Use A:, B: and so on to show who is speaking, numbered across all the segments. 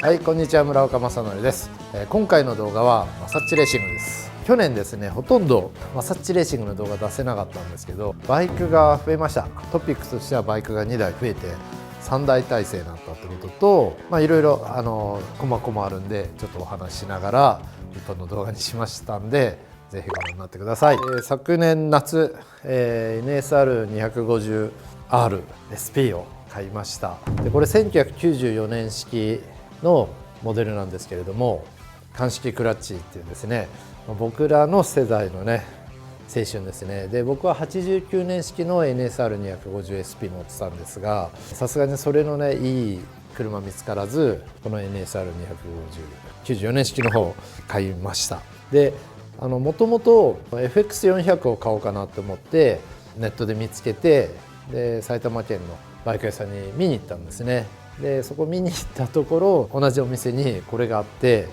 A: はい、こんにちは、村岡正則です。今回の動画はマサッチレーシングです。去年ですね、ほとんどマサッチレーシングの動画出せなかったんですけど、バイクが増えました。トピックとしてはバイクが2台増えて3台体制になったってことと、いろいろ細々あるんで、ちょっとお話ししながら一本の動画にしましたんで、ぜひご覧になってください。昨年夏、NSR250R SP を買いました。でこれ1994年式のモデルなんですけれども、乾式クラッチっていうんですね、僕らの世代のね青春ですね。で僕は89年式の NSR250SP 乗ってたんですが、さすがにそれのねいい車見つからず、この NSR25094年式の方を買いました。でもともと FX400 を買おうかなと思ってネットで見つけて、で埼玉県のバイク屋さんに見に行ったんですね。でそこ見に行ったところ、同じお店にこれがあって、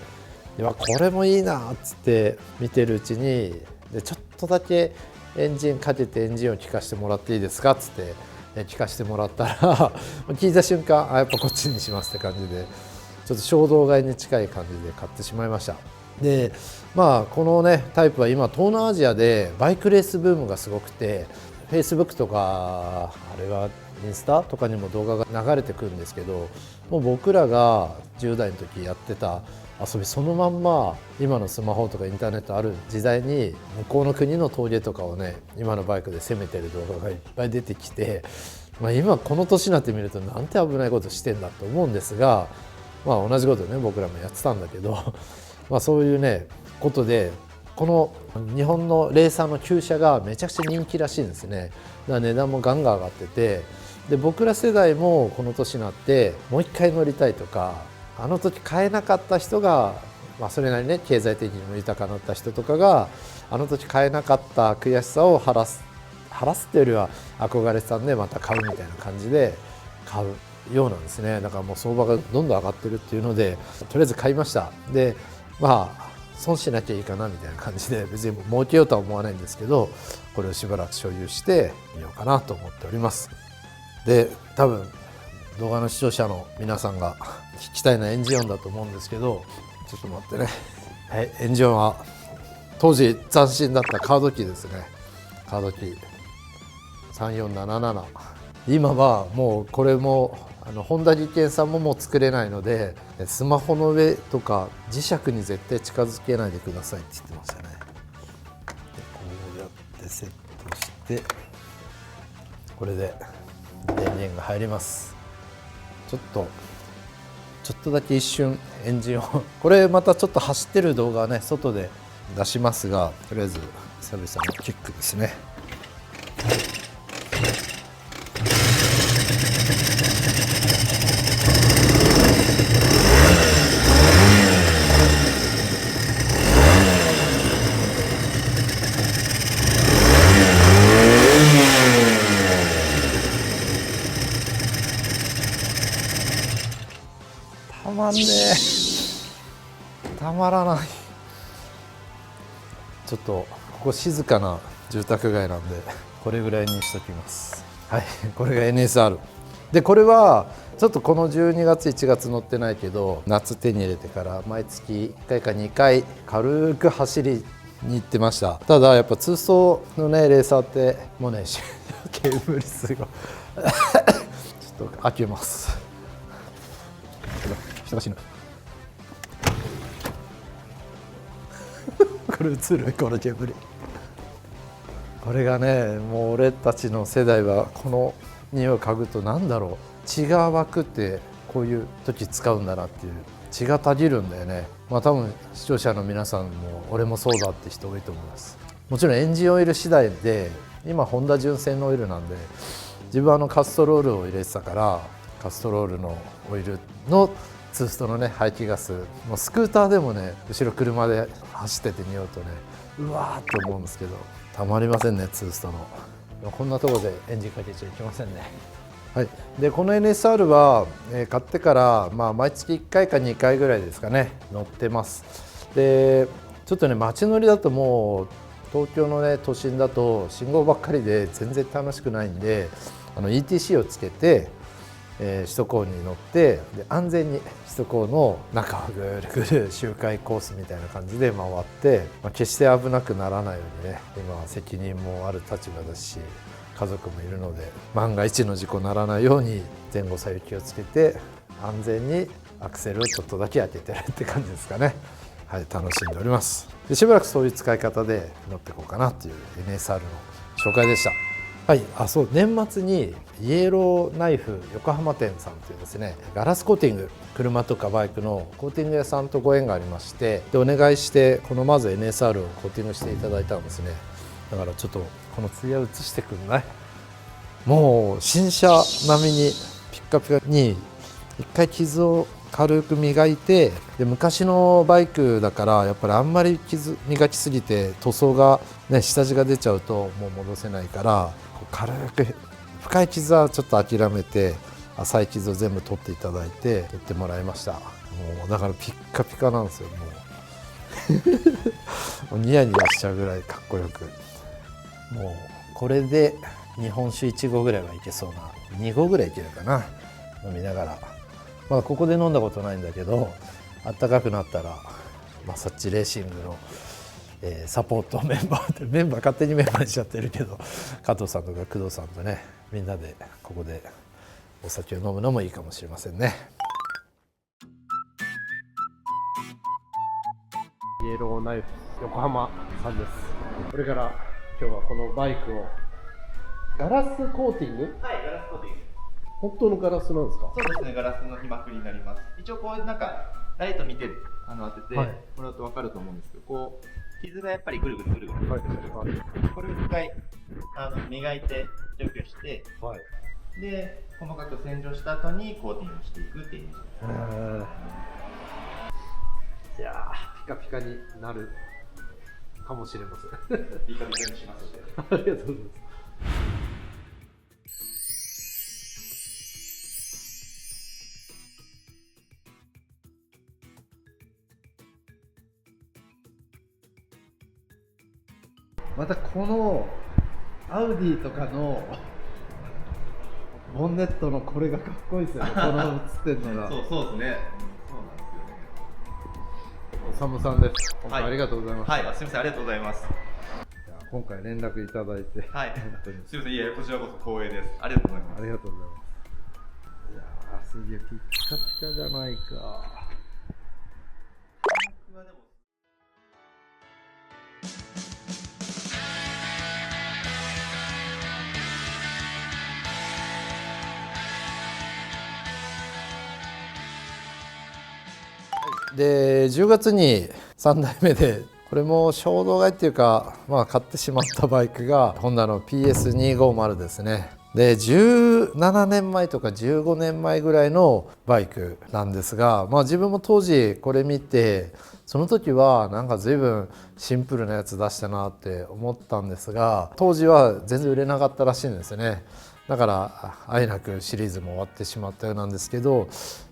A: でこれもいいなっつって見てるうちに、でちょっとだけエンジンかけてエンジンを効かしてもらっていいですかっつって効かしてもらったら聞いた瞬間、やっぱこっちにしますって感じで、ちょっと衝動買いに近い感じで買ってしまいました。でこのねタイプは今東南アジアでバイクレースブームがすごくて、 Facebook とかあれはインスタとかにも動画が流れてくるんですけど、もう僕らが10代の時やってた遊びそのまんま今のスマホとかインターネットある時代に、向こうの国の峠とかをね今のバイクで攻めてる動画がいっぱい出てきて、今この年になってみるとなんて危ないことしてんだと思うんですが、同じことね僕らもやってたんだけどそういうねことで、この日本のレーサーの旧車がめちゃくちゃ人気らしいんですね。だから値段もガンガン上がってて、で僕ら世代もこの年になってもう一回乗りたいとか、あの時買えなかった人が、それなりにね経済的にも豊かになった人とかが、あの時買えなかった悔しさを晴らすっていうよりは憧れてたんでまた買うみたいな感じで買うようなんですね。だからもう相場がどんどん上がってるっていうので、とりあえず買いました。で損しなきゃいいかなみたいな感じで、別に儲けようとは思わないんですけど、これをしばらく所有してみようかなと思っております。で多分動画の視聴者の皆さんが聞きたいのはエンジン音だと思うんですけど、ちょっと待ってね。はい、エンジン音は当時斬新だったカードキーですね。カードキー3477。今はもうこれも本田技研さんももう作れないので、スマホの上とか磁石に絶対近づけないでくださいって言ってましたね。でこうやってセットして、これで電源が入ります。ちょっとだけ一瞬エンジンをこれまたちょっと走ってる動画はね外で出しますが、とりあえず久々のキックですね。たまんねえ、たまらない。ちょっとここ静かな住宅街なんでこれぐらいにしときます。はい、これが NSR で、これはちょっとこの12月1月乗ってないけど、夏手に入れてから毎月1回か2回軽く走りに行ってました。ただやっぱ通走のねレーサーってもうね煙すごいちょっと開けます。人が死ぬこれ映る、この煙。これがねもう俺たちの世代はこの匂いを嗅ぐと、なんだろう、血が湧くってこういう時使うんだなっていう、血がたぎるんだよね。多分視聴者の皆さんも俺もそうだって人多いと思います。もちろんエンジンオイル次第で、今ホンダ純正のオイルなんで、自分はカストロールを入れてたから、カストロールのオイルのツーストのね排気ガス、もうスクーターでもね後ろ車で走ってて匂うとね、うわーって思うんですけど、たまりませんねツーストの。こんなところでエンジンかけちゃいけませんね。はい、でこの NSR は、買ってから、毎月1回か2回ぐらいですかね乗ってます。でちょっとね街乗りだともう東京のね都心だと信号ばっかりで全然楽しくないんで、ETC をつけて、首都高に乗ってで安全に首都高の中をぐるぐる周回コースみたいな感じで回って、決して危なくならないようにね、今は責任もある立場だし家族もいるので、万が一の事故にならないように前後左右気をつけて安全にアクセルをちょっとだけ開けてるって感じですかね。はい、楽しんでおります。でしばらくそういう使い方で乗っていこうかなっていう NSR の紹介でした。はい、そう、年末にイエローナイフ横浜店さんというですね、ガラスコーティング、車とかバイクのコーティング屋さんとご縁がありまして、でお願いしてこのまず NSR をコーティングしていただいたんですね。だからちょっとこのツヤ映してくんない？もう新車並みにピッカピカに一回傷を軽く磨いて、で昔のバイクだからやっぱりあんまり傷磨きすぎて塗装がね下地が出ちゃうともう戻せないから、軽く深い傷はちょっと諦めて浅い傷を全部取っていただいて取ってもらいました。もうだからピッカピカなんですよ。もうニヤニヤしちゃうぐらいかっこよく、もうこれで日本酒1合ぐらいはいけそうな、2合ぐらいいけるかな、飲みながら。まだここで飲んだことないんだけど、あったかくなったらサッチレーシングの、サポートメンバー勝手にメンバーにしちゃってるけど、加藤さんとか工藤さんとね、みんなでここでお酒を飲むのもいいかもしれませんね。イエローナイフ横浜さんです。これから今日はこのバイクをガラスコーティング、
B: はい、ガラスコーティング。
A: 本当のガラスなんですか？
B: そうですね、ガラスの被膜になります。一応こうなんかライト見て当てて、これだと分かると思うんですけど、こう傷がやっぱりぐるぐるぐるぐる、これを一回磨いて除去して、で細かく洗浄した後にコーティングしていくっていうイメージです。
A: いやー、ピカピカになるかもしれません。
B: ピカピカにしますので。
A: ありがとうございます。またこのアウディとかのボンネットのこれがかっこいいですよね。この映ってるのが。
B: そうですね。そうなんですよね。
A: おさむさんです。今回ありがとうございます。
B: はい、すみません、ありがとうございます。
A: 今回連絡いただいて、
B: はい、すみません、いやこちらこそ光栄です。ありがとうございます。
A: ありがとうございます。いやー、すげえピッカピカじゃないか。で10月に3代目で、これも衝動買いっていうか、買ってしまったバイクがホンダの PS250 ですね。で17年前とか15年前ぐらいのバイクなんですが、自分も当時これ見て、その時はなんか随分シンプルなやつ出したなって思ったんですが、当時は全然売れなかったらしいんですね。だからあえなくシリーズも終わってしまったようなんですけど、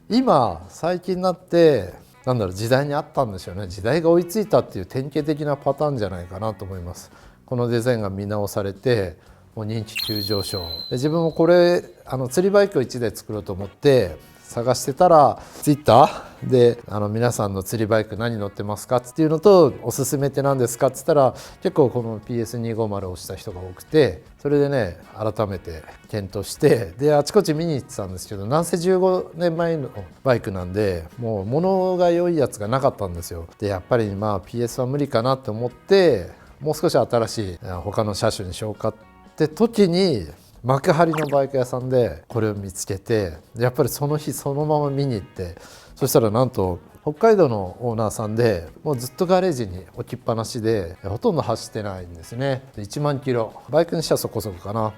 A: 今最近になって時代にあったんですよね。時代が追いついたっていう典型的なパターンじゃないかなと思います。このデザインが見直されてもう人気急上昇で、自分もこれ釣りバイクを1台作ろうと思って探してたら、ツイッターで皆さんの釣りバイク何乗ってますかっていうのと、おすすめって何ですかって言ったら、結構この PS250 を押した人が多くて、それでね改めて検討して、であちこち見に行ってたんですけど、なんせ15年前のバイクなんでもう物が良いやつがなかったんですよ。でやっぱりPS は無理かなと思って、もう少し新しい他の車種にしようかって時に、幕張のバイク屋さんでこれを見つけて、やっぱりその日そのまま見に行って、そしたらなんと北海道のオーナーさんで、もうずっとガレージに置きっぱなしでほとんど走ってないんですね。1万キロ、バイクにしてはそこそこかな。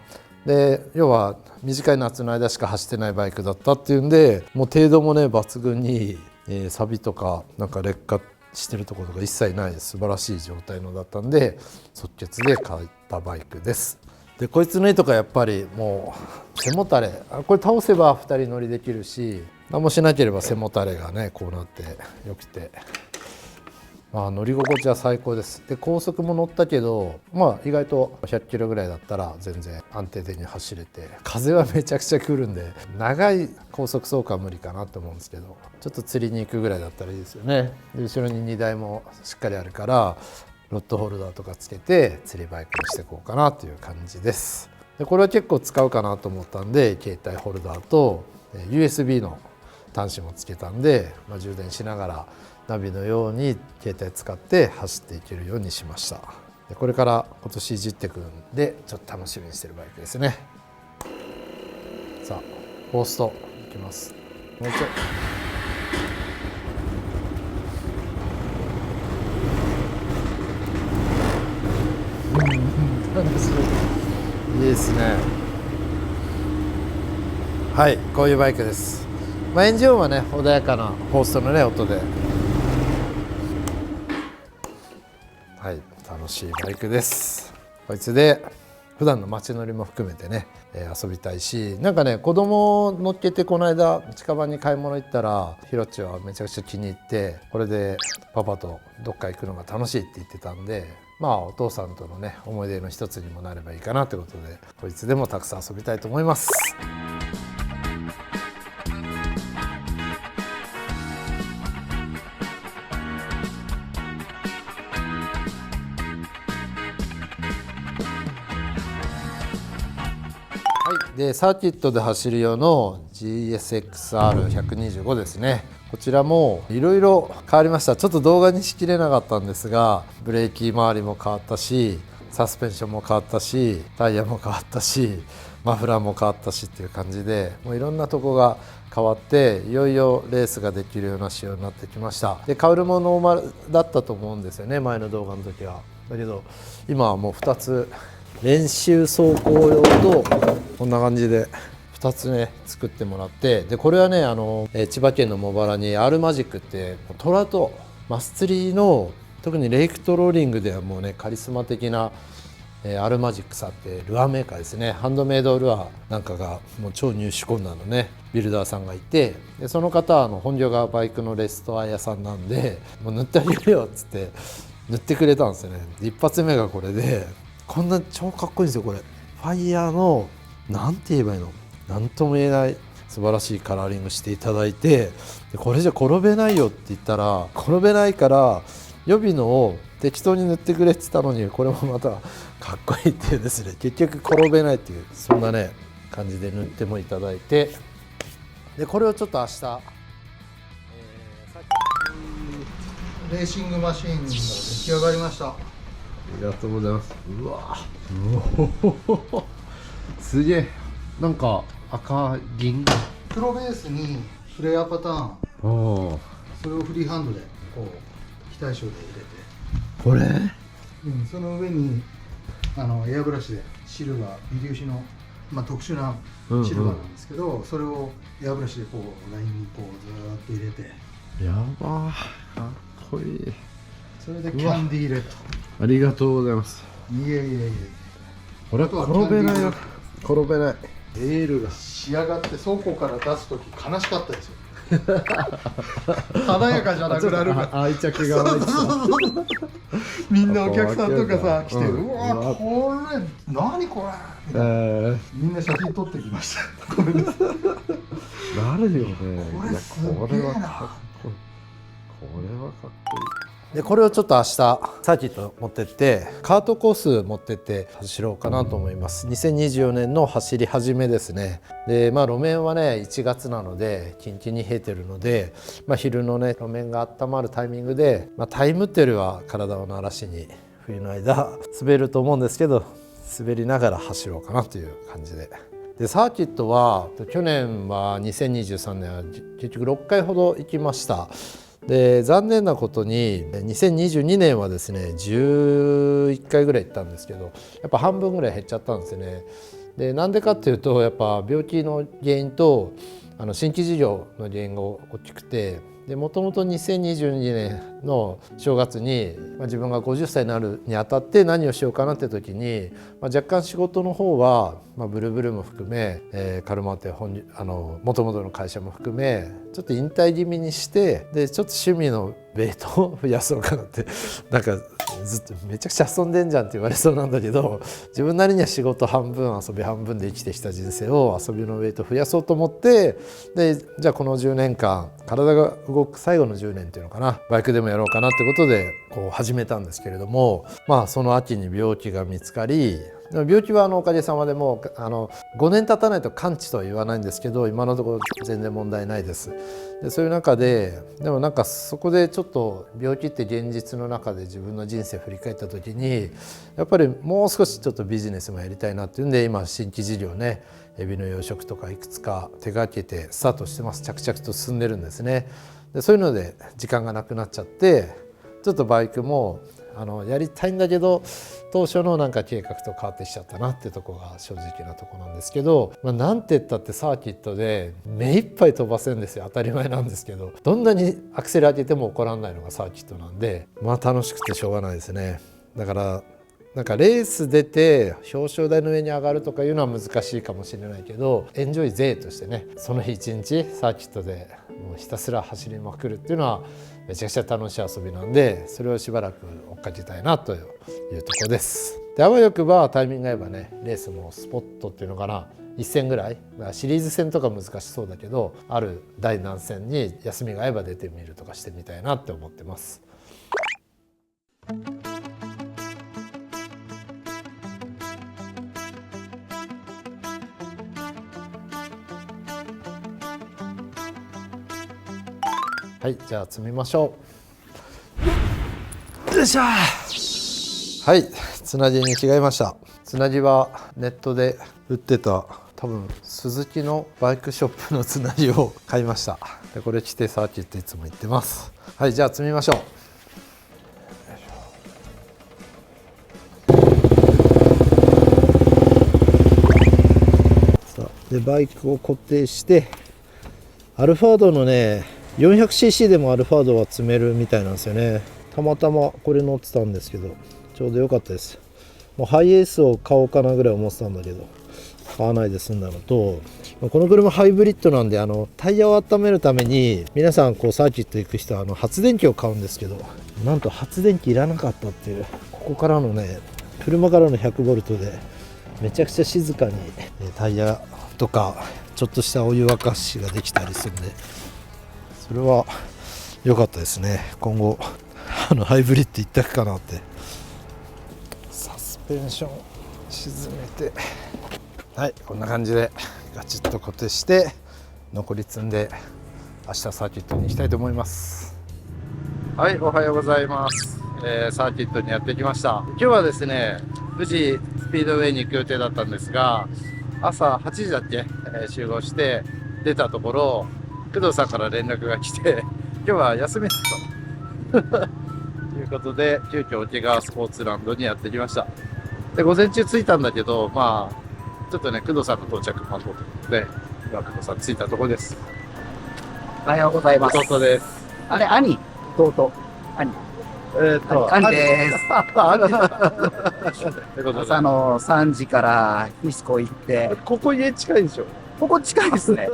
A: で要は短い夏の間しか走ってないバイクだったっていうんで、もう程度もね抜群に、錆びとかなんか劣化してるところとか一切ない素晴らしい状態のだったんで、即決で買ったバイクです。でこいつのいいとかやっぱりもう背もたれ、これ倒せば2人乗りできるし、何もしなければ背もたれがねこうなってよくて、乗り心地は最高です。で高速も乗ったけど、意外と100キロぐらいだったら全然安定的に走れて、風はめちゃくちゃ来るんで長い高速走行は無理かなと思うんですけど、ちょっと釣りに行くぐらいだったらいいですよね。で後ろに荷台もしっかりあるからロッドホルダーとかつけて釣りバイクにしていこうかなという感じです。でこれは結構使うかなと思ったんで、携帯ホルダーと USB の端子もつけたんで、充電しながらナビのように携帯使って走っていけるようにしました。でこれから今年いじってくるんでちょっと楽しみにしてるバイクですね。さあフォーストいきます。もう一度楽しい。いいですね。はい、こういうバイクです。エンジン音はね穏やかなフォーストのね音で、はい、楽しいバイクです。こいつで普段の街乗りも含めてね、遊びたいし、なんかね子供乗っけてこの間近場に買い物行ったらひろっちはめちゃくちゃ気に入って、これでパパとどっか行くのが楽しいって言ってたんで、お父さんとのね思い出の一つにもなればいいかなということで、こいつでもたくさん遊びたいと思います。でサーキットで走る用の GSXR125 ですね。こちらもいろいろ変わりました。ちょっと動画にしきれなかったんですが、ブレーキ周りも変わったし、サスペンションも変わったし、タイヤも変わったし、マフラーも変わったしっていう感じで、もういろんなとこが変わって、いよいよレースができるような仕様になってきました。でカウルもノーマルだったと思うんですよね、前の動画の時は。だけど今はもう2つ、練習走行用とこんな感じで2つね作ってもらって、でこれはね千葉県の茂原に R マジックってトラとマス釣りの特にレイクトローリングではもうねカリスマ的なR マジックさってルアーメーカーですね。ハンドメイドルアーなんかがもう超入手困難のねビルダーさんがいて、でその方は本業がバイクのレストア屋さんなんで、もう塗ってあげるよっつって塗ってくれたんですよね。一発目がこれで、こんな超かっこいいんですよこれ。ファイヤーのなんて言えばいいの、なんとも言えない素晴らしいカラーリングしていただいて、でこれじゃ転べないよって言ったら転べないから予備のを適当に塗ってくれって言ったのに、これもまたかっこいいっていうですね、結局転べないっていう、そんなね感じで塗ってもいただいて、でこれをちょっと明日、
C: レーシングマシーンが出来上がりました。
A: ありがとうございます。うわおすげえ、なんか赤銀
C: 黒ベースにフレアパターン、
A: お
C: それをフリーハンドでこう非対称で
A: これ
C: 入れて、その上にエアブラシでシルバー微粒子の、特殊なシルバーなんですけど、それをエアブラシでこうラインにこうずーっと入れて、
A: やばーかっこいい。
C: それでキャンディーレッド。
A: ありがとうございます。
C: いえいえいえ、
A: これは転べないよ、転べない。
C: エールが仕上がって倉庫から出すとき悲しかったですよ。華やかじゃなくなるから
A: 愛着が湧いてた。
C: みんなお客さんとかさ来て、
A: うん
C: うわこれ何これみたいな、みんな写真撮ってきました。ごめんなさい。
A: なるよね。
C: これすげえな。
A: これはかっこいい。でこれをちょっと明日サーキット持ってってカートコース持ってって走ろうかなと思います。2024年の走り始めですね。で路面はね1月なのでキンキンに冷えてるので、昼のね路面が温まるタイミングで、タイムテルは体を慣らしに冬の間滑ると思うんですけど、滑りながら走ろうかなという感じで。でサーキットは去年は2023年は結局6回ほど行きました。で残念なことに2022年はですね11回ぐらい行ったんですけど、やっぱ半分ぐらい減っちゃったんですよね。でなんでかっていうとやっぱ病気の原因と新規事業の原因が大きくて、でもともと2022年の正月に、自分が50歳になるにあたって何をしようかなって時に、若干仕事の方は、ブルブルも含め、カルマってもともとの会社も含めちょっと引退気味にして、でちょっと趣味のベートを増やそうかなってなんかずっとめちゃくちゃ遊んでんじゃんって言われそうなんだけど、自分なりには仕事半分遊び半分で生きてきた人生を遊びのウェイト増やそうと思って、でじゃあこの10年間体が動く最後の10年っていうのかな、バイクでもやろうかなってことでこう始めたんですけれども、その秋に病気が見つかり、病気はおかげさまでもう5年経たないと完治とは言わないんですけど、今のところ全然問題ないです。でそういう中でもなんかそこでちょっと病気って現実の中で自分の人生を振り返った時に、やっぱりもう少しちょっとビジネスもやりたいなっていうんで、今新規事業ね、エビの養殖とかいくつか手がけてスタートしてます。着々と進んでるんですね。でそういうので時間がなくなっちゃって、ちょっとバイクもやりたいんだけど当初のなんか計画と変わってきちゃったなっていうところが正直なところなんですけど、なんて言ったってサーキットで目いっぱい飛ばせるんですよ。当たり前なんですけど、どんなにアクセル上げても起こらないのがサーキットなんで、楽しくてしょうがないですね。だからなんかレース出て表彰台の上に上がるとかいうのは難しいかもしれないけど、エンジョイ勢としてね、その日一日サーキットでもうひたすら走りまくるっていうのはめちゃくちゃ楽しい遊びなんで、それをしばらく追っかけたいなというところです。であわよくばタイミングが合えばね、レースもスポットっていうのかな、1戦ぐらい、シリーズ戦とか難しそうだけど、ある第何戦に休みが合えば出てみるとかしてみたいなって思ってます。はい、じゃあ積みましょう。よいしょ。はい、つなぎに着替えました。つなぎはネットで売ってた多分スズキのバイクショップのつなぎを買いました。でこれ着てサーキットいつも行ってます。はい、じゃあ積みましょう。でバイクを固定して、アルファードのね 400cc でもアルファードは積めるみたいなんですよね。たまたまこれ乗ってたんですけどちょうど良かったです。もうハイエースを買おうかなぐらい思ってたんだけど買わないで済んだのと、この車ハイブリッドなんでタイヤを温めるために皆さんこうサーキット行く人は発電機を買うんですけど、なんと発電機いらなかったっていう、ここからのね車からの 100V でめちゃくちゃ静かにタイヤとかちょっとしたお湯沸かしができたりするんで、それは良かったですね。今後ハイブリッド一択かなって。サスペンション沈めて、はい、こんな感じでガチッと固定して残り積んで明日サーキットに行きたいと思います。はい、おはようございます。サーキットにやってきました。今日はですね、富士スピードウェイに行く予定だったんですが、朝8時だっけ、集合して出たところ、工藤さんから連絡が来て、今日は休みだということで、急遽桶川スポーツランドにやってきました。で、午前中着いたんだけど、ちょっとね、工藤さんの到着待とうということで、今、工藤さん着いたところです。
D: おはようございます。
A: 弟です。
D: あれ、兄、弟、兄。兄です。朝の3時からディスコ行って。
A: ここ家近いでしょ？
D: ここ近いですね。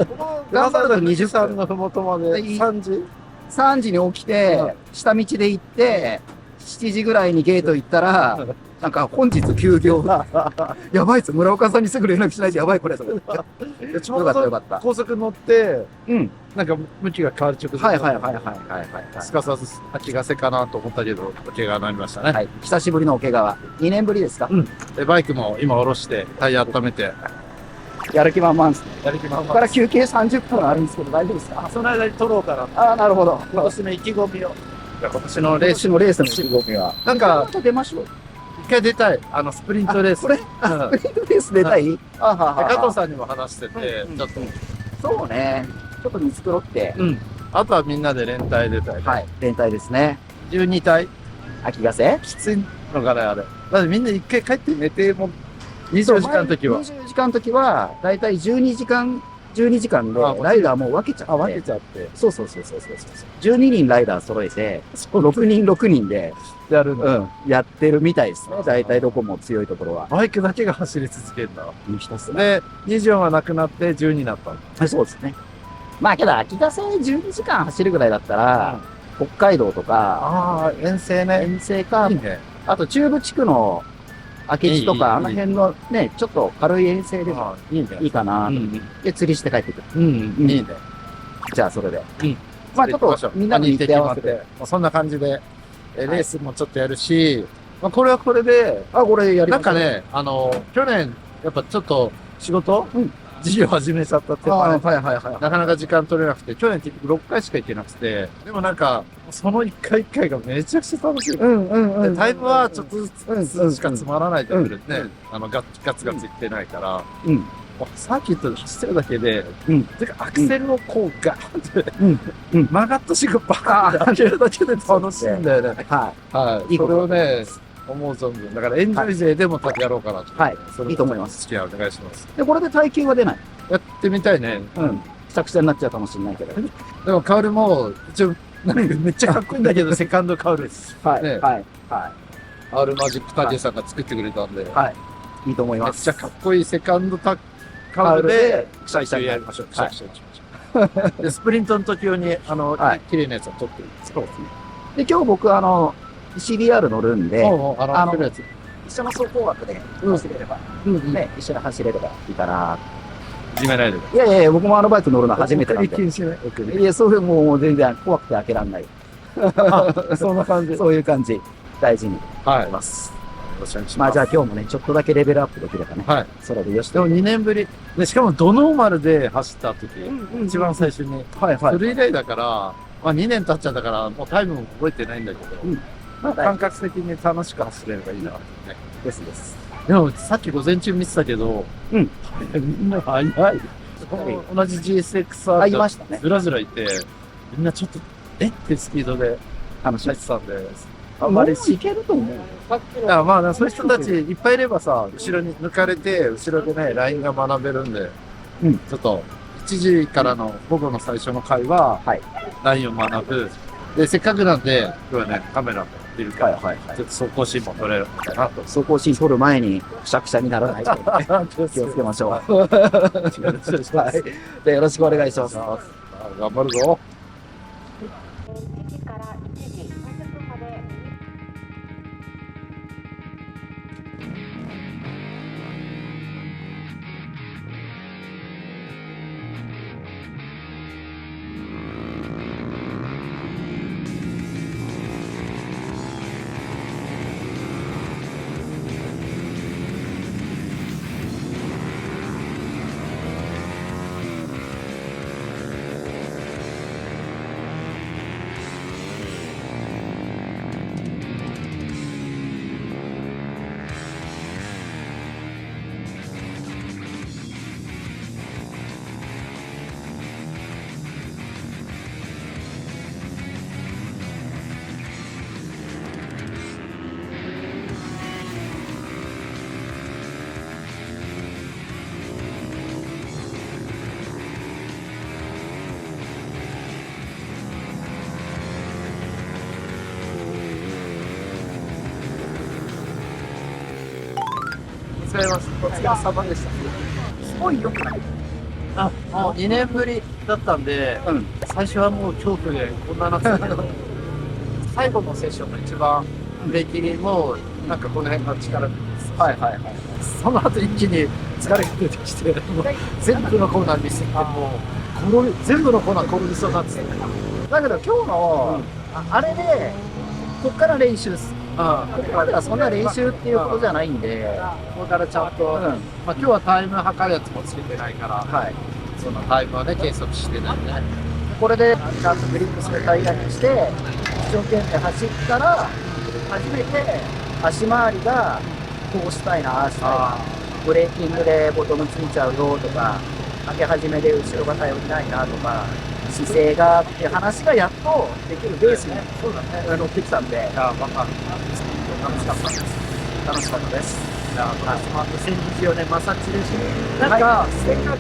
D: 頑張ると20分。
A: のふもとまで3時
D: ？3時に起きて、下道で行って、7時ぐらいにゲート行ったら、なんか本日休業。やばいっす。村岡さんにすぐ連絡しないとやばいこれ。
A: ちょうど
D: よかった。
A: 高速乗って、
D: うん。
A: なんか向きが変わる直前。
D: はい。
A: すかさず秋ヶ瀬かなと思ったけど、お怪我になりましたね。
D: はい。久しぶりのお怪我は。2年ぶりですか？
A: うん。で、バイクも今下ろして、タイヤ温めて。
D: やる気満々ですね。
A: やる気満々。
D: ここから休憩30分あるんですけど、大丈夫ですか？
A: その間に撮ろうかな。
D: ああ、なるほど。
A: 今年の意気込みを。今年の
D: レースの意気込みは。
A: なんか、
D: 出ましょう。
A: 一回出たい。スプリントレース。
D: これスプリントレース出たい？
A: 加藤さんにも話してて、ちょっと。
D: そうね。ちょっと見繕って。
A: うん。あとはみんなで連帯出たい。
D: はい。連帯ですね。
A: 12体
D: 秋ヶ瀬？
A: きついのかね、あれ。だってみんな一回帰って寝ても、24時間の時は。
D: 24時間の時は、だいたい12時間12時間でライダーもう分けちゃって。
A: 分けちゃって。
D: そう。12人ライダー揃えて、6人6人で、
A: やるの。
D: うん、やってるみたいですね。大体どこも強いところは。
A: バイクだけが走り続けるんだ。
D: ひたすら。
A: で、24はなくなって10になったの。
D: そうですね。まあけど、秋田線12時間走るぐらいだったら、北海道とか、
A: ああ、遠征ね。
D: 遠征か、
A: いいね。
D: あと中部地区の明智とか、あの辺のね、ちょっと軽い遠征でも
A: いいね。
D: いいかな。で、釣りして帰ってくる。
A: いいね。
D: じゃあ、それで。
A: うん。
D: まあちょっと、みんなに日程合わせて。
A: そんな感じで、レースもちょっとやるし、まあこれはこれで、
D: これやりましょう。
A: なんかね、去年、やっぱちょっと仕事事業始めちゃったっていうかね、なかなか時間取れなくて、去年結局6回しか行けなくて、でもなんか、その1回1回がめちゃくちゃ楽しい。でタイムはちょっとずつしかつまらないと思うね。ガツガツいってないから、サーキットで走ってるだけで、てかアクセルをこうガーって、曲がった瞬間バーンって上げるだけで楽しいんだよね。はい。それをね、思う存分。だからエンジョイ勢でもやろうかなと。
D: はい。いいと思います。
A: 付き合いお願いします。
D: で、これで耐久は出ない。
A: やってみたいね。
D: 作戦になっちゃうかもしれないけど。
A: でも、カウルも、一応、なんかめっちゃかっこいいんだけど、セカンドカウルです。
D: はい。
A: R マジックタケさんが作ってくれたんで。
D: はい。いいと思い
A: めっ
D: ます。
A: ちゃかっこいいセカンドカウルで、くしゃくしゃやりましょう。で、スプリントの時用に、綺麗なやつを撮ってる。
D: そうですね。で、今日僕、CBR 乗るんで、一緒の走行枠で走れれば、ね、一緒に走れればいいかな。
A: いじめないで。
D: いや、僕もバイク乗るの初めてなんで。いや、そういうもう全然怖くて開けらんない。
A: そんな感じ。
D: そういう感じ。大事にしてます。まあじゃあ今日もね、ちょっとだけレベルアップできればね。はい。それでよし。
A: でも2年ぶり。で、しかもドノーマルで走った時、一番最初に。それ以来だから、まあ2年経っちゃったから、もうタイムも覚えてないんだけど、まあ感覚的に楽しく走れればいいなってね。
D: です。
A: でもさっき午前中見てたけど、みんな速い。同じ GSX-R
D: いましたね。
A: ずらずらいて、みんなちょっと、ってスピードで走ってたんで、
D: あんまりいけると思う。
A: まあ、そういう人たちいっぱいいればさ、後ろに抜かれて、後ろでね、ラインが学べるんで、ちょっと、1時からの午後の最初の回は、ラインを学ぶ。で、せっかくなんで、今日はね、カメラもいるから、ちょっと走行シーンも撮れるのかなと。
D: 走行シーン撮る前に、くしゃくしゃにならないように気をつけましょう。よろしくお願いします。
A: 頑張るぞ。お疲れ様でした。
D: すごい良くない？
A: もう2年ぶりだったんで、最初はもう恐怖でこんななってたけど、最後のセッションの一番平気にもうなんかこの辺が力抜いて、その後一気に疲れが出てきて、全部のコーナーミスってもう全部のコーナー転びそうになってた。
D: だけど今日の、あれで、こっから練習です。ここまではそんな練習っていうことじゃないんで、
A: ここからちゃんと、まあ今日はタイム測るやつもつけてないから、そのタイムはね、計測してないね。
D: これでちゃんとグリップするタイヤにして、一生懸命走ったら、初めて足回りがこうしたいな、ああしたいな、ブレーキングでボトムついちゃうよとか、上げ始めで後ろが頼りないなとか、姿勢がっていう話がやっとできるベースに乗ってきたんで、楽しかったです。楽しかったです。
A: じゃあ、2024年マサチューシ
D: なんか、せっかく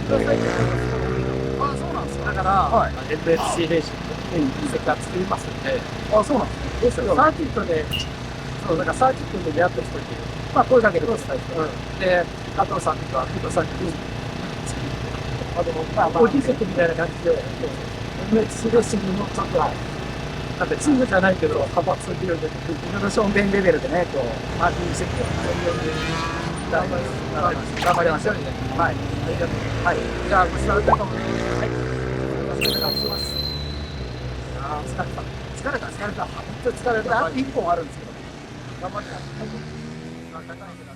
E: だから、
D: はい
E: FFC レーシングにセクター作りますんで、
D: あ、そうなんですね。
E: サーキットで、そう、だからサーキットで出会った人に、
D: まあ、声かけてください。
E: で、加藤さんとか、工藤さんに、あと、
D: まあまあ
E: コーヒーセットみたいな感じで、FFC レーシングのちょっと、なんかチームじゃないけど、派閥っていうので、
D: イノベーション弁レベルでね、こう、マーケティング設計を
E: 頑張りましょうね。
D: はい。
E: ありがとう。
D: はい。
E: じゃあ、ご視聴ありがとうございます。はい。お願いします。あー、疲れた。
D: 疲れた、疲れた。本当に疲れた。あと1本あるんですけど。
E: 頑張って。あ、高いけど。